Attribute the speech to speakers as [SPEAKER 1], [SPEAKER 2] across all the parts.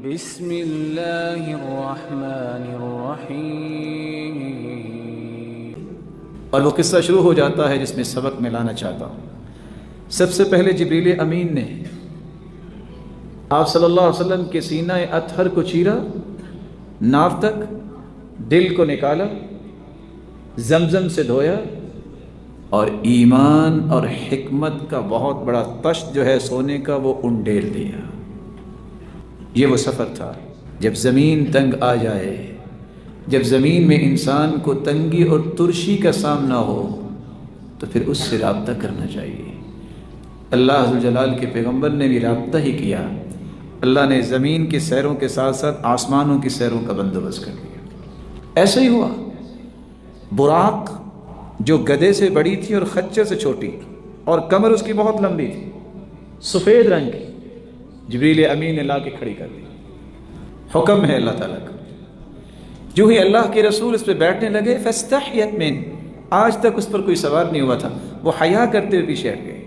[SPEAKER 1] بسم اللہ الرحمن الرحیم۔
[SPEAKER 2] اور وہ قصہ شروع ہو جاتا ہے جس میں سبق میں لانا چاہتا ہوں۔ سب سے پہلے جبریل امین نے آپ صلی اللہ علیہ وسلم کے سینہ اطہر کو چیرا، ناف تک، دل کو نکالا، زمزم سے دھویا، اور ایمان اور حکمت کا بہت بڑا تشت جو ہے سونے کا وہ انڈیل دیا۔ یہ وہ سفر تھا جب زمین تنگ آ جائے، جب زمین میں انسان کو تنگی اور ترشی کا سامنا ہو تو پھر اس سے رابطہ کرنا چاہیے۔ اللہ عز و جلال کے پیغمبر نے بھی رابطہ ہی کیا۔ اللہ نے زمین کی سیروں کے ساتھ ساتھ آسمانوں کی سیروں کا بندوبست کر دیا۔ ایسے ہی ہوا، براق جو گدھے سے بڑی تھی اور خچر سے چھوٹی اور کمر اس کی بہت لمبی تھی، سفید رنگ کی، جبریل امین نے لا کے کھڑی کر دی۔ حکم ہے اللہ تعالیٰ کا۔ جو ہی اللہ کے رسول اس پہ بیٹھنے لگے، فاستحیت من، آج تک اس پر کوئی سوار نہیں ہوا تھا، وہ حیا کرتے ہوئے پیچھے ہٹ گئے۔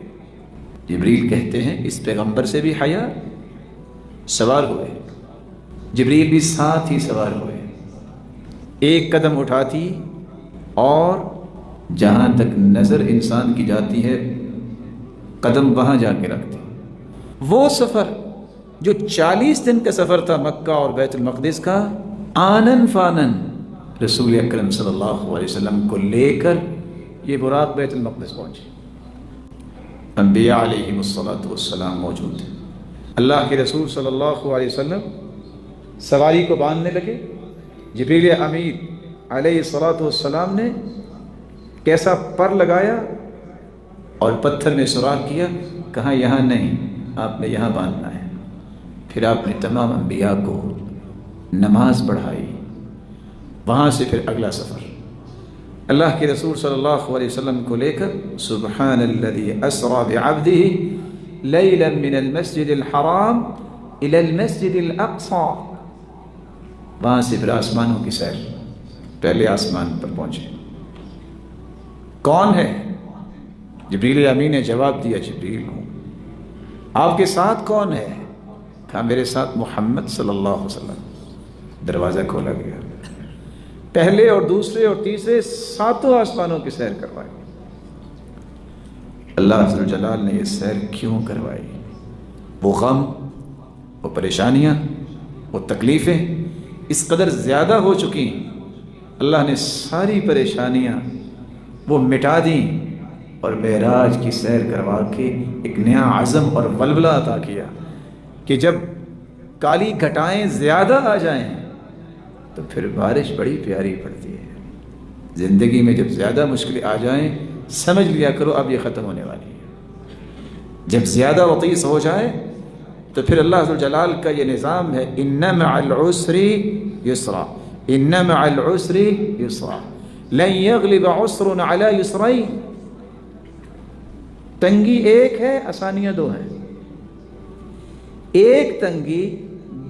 [SPEAKER 2] جبریل کہتے ہیں اس پیغمبر سے بھی حیا، سوار ہوئے، جبریل بھی ساتھ ہی سوار ہوئے۔ ایک قدم اٹھاتی اور جہاں تک نظر انسان کی جاتی ہے قدم وہاں جا کے رکھتی۔ وہ سفر جو 40 دن کا سفر تھا مکہ اور بیت المقدس کا، آنن فانن رسول اکرم صلی اللہ علیہ وسلم کو لے کر یہ براق بیت المقدس پہنچے۔ انبیاء علیہم الصلاۃ والسلام موجود تھے۔ اللہ کے رسول صلی اللہ علیہ وسلم سواری کو باندھنے لگے۔ جبریل امین علیہ الصلاۃ والسلام نے کیسا پر لگایا اور پتھر میں سوراخ کیا، کہا یہاں نہیں، آپ نے یہاں باندھنا ہے۔ پھر آپ نے تمام انبیاء کو نماز پڑھائی۔ وہاں سے پھر اگلا سفر اللہ کے رسول صلی اللہ علیہ وسلم کو لے کر، سبحان الذی اسری بعبدہ لیلا من المسجد الحرام الی المسجد الاقصی۔ وہاں سے پھر آسمانوں کی سیر، پہلے آسمان پر پہنچے۔ کون ہے؟ جبریل امین نے جواب دیا، جبریل ہوں۔ آپ کے ساتھ کون ہے؟ کہا میرے ساتھ محمد صلی اللہ علیہ وسلم۔ دروازہ کھولا گیا، پہلے اور دوسرے اور تیسرے ساتوں آسمانوں کی سیر کروائی۔ اللہ عز و جلال نے یہ سیر کیوں کروائی؟ وہ غم، وہ پریشانیاں، وہ تکلیفیں اس قدر زیادہ ہو چکی، اللہ نے ساری پریشانیاں وہ مٹا دیں اور معراج کی سیر کروا کے ایک نیا عزم اور ولولہ عطا کیا کہ جب کالی گھٹائیں زیادہ آ جائیں تو پھر بارش بڑی پیاری پڑتی ہے۔ زندگی میں جب زیادہ مشکلیں آ جائیں سمجھ لیا کرو اب یہ ختم ہونے والی ہے۔ جب زیادہ وطیس ہو جائے تو پھر اللہ عز و جلال کا یہ نظام ہے، ان مع العسر یسرا، ان مع العسر یسرا، لن یغلب عسر علی یسرین۔ تنگی ایک ہے، آسانیاں دو ہیں۔ ایک تنگی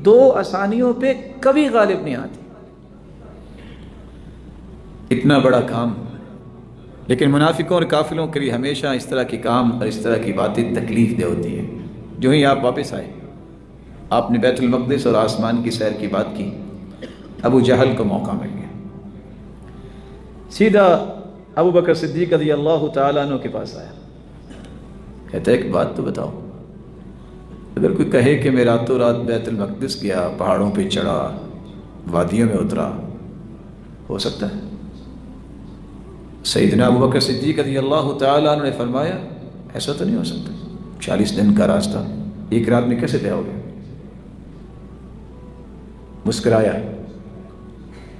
[SPEAKER 2] دو آسانیوں پہ کبھی غالب نہیں آتی۔ اتنا بڑا کام، لیکن منافقوں اور کافروں کے لیے ہمیشہ اس طرح کی کام اور اس طرح کی باتیں تکلیف دہ ہوتی ہیں۔ جو ہی آپ واپس آئے، آپ نے بیت المقدس اور آسمان کی سیر کی بات کی، ابو جہل کو موقع مل گیا، سیدھا ابو بکر صدیق رضی اللہ تعالیٰ عنہ کے پاس آیا، کہتا ہے ایک بات تو بتاؤ، اگر کوئی کہے کہ میں راتوں رات بیت المقدس گیا، پہاڑوں پہ چڑھا، وادیوں میں اترا، ہو سکتا ہے؟ سیدنا ابو بکر صدیق رضی اللہ تعالیٰ عنہ نے فرمایا ایسا تو نہیں ہو سکتا، 40 دن کا راستہ ایک رات میں کیسے طے ہو گیا؟ مسکرایا۔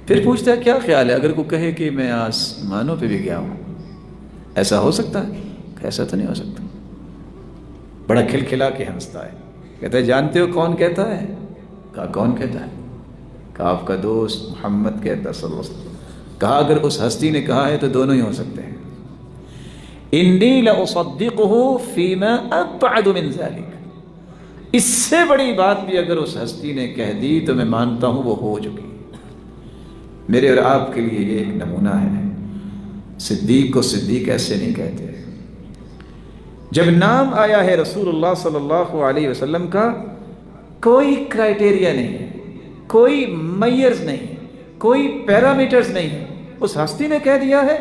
[SPEAKER 2] پھر پوچھتا ہے کیا خیال ہے اگر کوئی کہے کہ میں آسمانوں پہ بھی گیا ہوں، ایسا ہو سکتا ہے؟ ایسا تو نہیں ہو سکتا۔ بڑا کھلکھلا کے ہنستا ہے، کہتا ہے جانتے ہو کون کہتا ہے؟ کہا کون کہتا ہے؟ کہا آپ کا دوست محمد کہتا صلی اللہ علیہ وسلم۔ کہا اگر اس ہستی نے کہا ہے تو دونوں ہی ہو سکتے ہیں۔ انی لاصدقہ فیما ابعد من ذلک، اس سے بڑی بات بھی اگر اس ہستی نے کہہ دی تو میں مانتا ہوں وہ ہو چکی۔ میرے اور آپ کے لیے یہ ایک نمونہ ہے، صدیق کو صدیق ایسے نہیں کہتے۔ جب نام آیا ہے رسول اللہ صلی اللہ علیہ وسلم کا، کوئی کرائٹیریا نہیں ہے، کوئی میئرز نہیں ہے، کوئی پیرامیٹرز نہیں ہے، اس ہستی نے کہہ دیا ہے،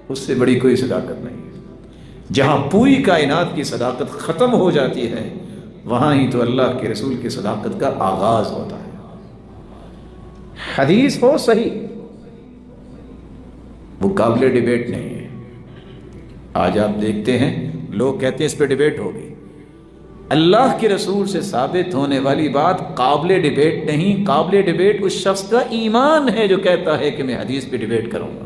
[SPEAKER 2] اس سے بڑی کوئی صداقت نہیں ہے۔ جہاں پوری کائنات کی صداقت ختم ہو جاتی ہے وہاں ہی تو اللہ کے رسول کی صداقت کا آغاز ہوتا ہے۔ حدیث ہو صحیح، وہ قابل ڈیبیٹ نہیں ہے۔ آج آپ دیکھتے ہیں لوگ کہتے ہیں اس پہ ڈیبیٹ ہوگی۔ اللہ کے رسول سے ثابت ہونے والی بات قابل ڈیبیٹ نہیں، قابل ڈیبیٹ اس شخص کا ایمان ہے جو کہتا ہے کہ میں حدیث پہ ڈیبیٹ کروں گا،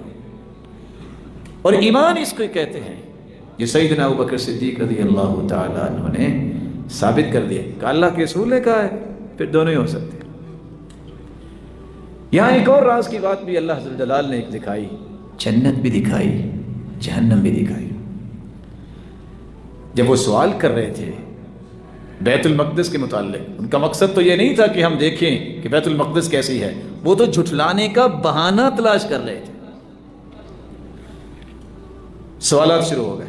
[SPEAKER 2] اور ایمان اس کو کہتے ہیں جو سیدنا ابوبکر صدیق رضی اللہ تعالیٰ عنہ نے ثابت کر دیا کہ اللہ کے رسول نے کہا ہے، پھر دونوں ہی ہو سکتے ہیں۔ یہاں ایک اور راز کی بات بھی اللہ ذو الجلال نے ایک دکھائی، جنت بھی دکھائی، جہنم بھی دکھائی۔ جب وہ سوال کر رہے تھے بیت المقدس کے متعلق، ان کا مقصد تو یہ نہیں تھا کہ ہم دیکھیں کہ بیت المقدس کیسی ہے، وہ تو جھٹلانے کا بہانہ تلاش کر رہے تھے۔ سوالات شروع ہو گئے۔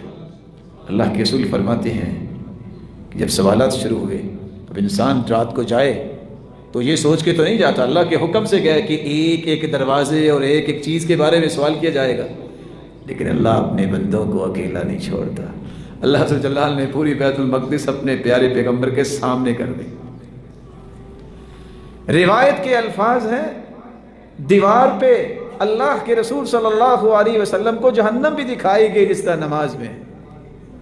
[SPEAKER 2] اللہ کے رسول فرماتے ہیں کہ جب سوالات شروع ہوئے اب انسان رات کو جائے تو یہ سوچ کے تو نہیں جاتا، اللہ کے حکم سے گئے کہ ایک ایک دروازے اور ایک ایک چیز کے بارے میں سوال کیا جائے گا، لیکن اللہ اپنے بندوں کو اکیلا نہیں چھوڑتا۔ اللہ جل جلالہ نے پوری بیت المقدس اپنے پیارے پیغمبر کے سامنے کر دی۔ روایت کے الفاظ ہیں، دیوار پہ اللہ کے رسول صلی اللہ علیہ وسلم کو جہنم بھی دکھائی گئی جس طرح نماز میں۔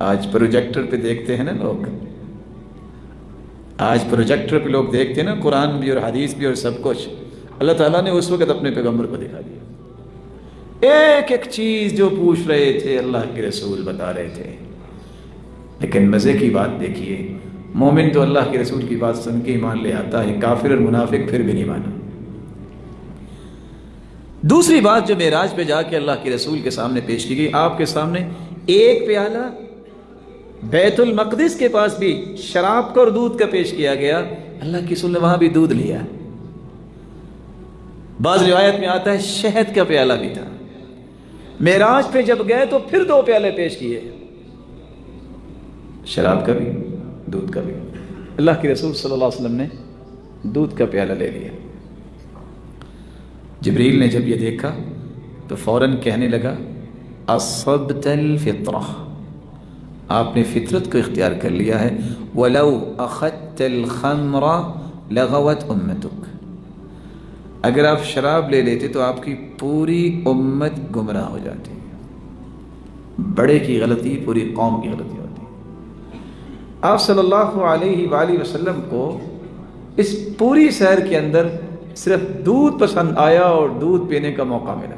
[SPEAKER 2] آج پروجیکٹر پہ دیکھتے ہیں نا لوگ، آج پروجیکٹر پہ لوگ دیکھتے ہیں نا قرآن بھی اور حدیث بھی اور سب کچھ۔ اللہ تعالیٰ نے اس وقت اپنے پیغمبر کو دکھا دیا، ایک ایک چیز جو پوچھ رہے تھے اللہ کے رسول بتا رہے تھے۔ لیکن مزے کی بات دیکھیے، مومن تو اللہ کے رسول کی بات سن کے ایمان لے آتا ہے، کافر اور منافق پھر بھی نہیں مانا۔ دوسری بات جو معراج پہ جا کے اللہ کے رسول کے سامنے پیش کی گئی، آپ کے سامنے ایک پیالہ بیت المقدس کے پاس بھی شراب کا اور دودھ کا پیش کیا گیا، اللہ کے رسول نے وہاں بھی دودھ لیا۔ بعض روایت میں آتا ہے شہد کا پیالہ بھی تھا۔ معراج پہ جب گئے تو پھر 2 پیالے پیش کیے، شراب کا بھی دودھ کا بھی۔ اللہ کے رسول صلی اللہ علیہ وسلم نے دودھ کا پیالہ لے لیا۔ جبریل نے جب یہ دیکھا تو فوراً کہنے لگا اصبت الفطرہ، آپ نے فطرت کو اختیار کر لیا ہے۔ وَلَوْ أَخَذْتَ الْخَمْرَ لَغَوَتْ أُمَّتُكَ، اگر آپ شراب لے لیتے تو آپ کی پوری امت گمراہ ہو جاتی، بڑے کی غلطی پوری قوم کی غلطی ہوتی۔ آپ صلی اللہ علیہ وآلہ وسلم کو اس پوری سیر کے اندر صرف دودھ پسند آیا اور دودھ پینے کا موقع ملا۔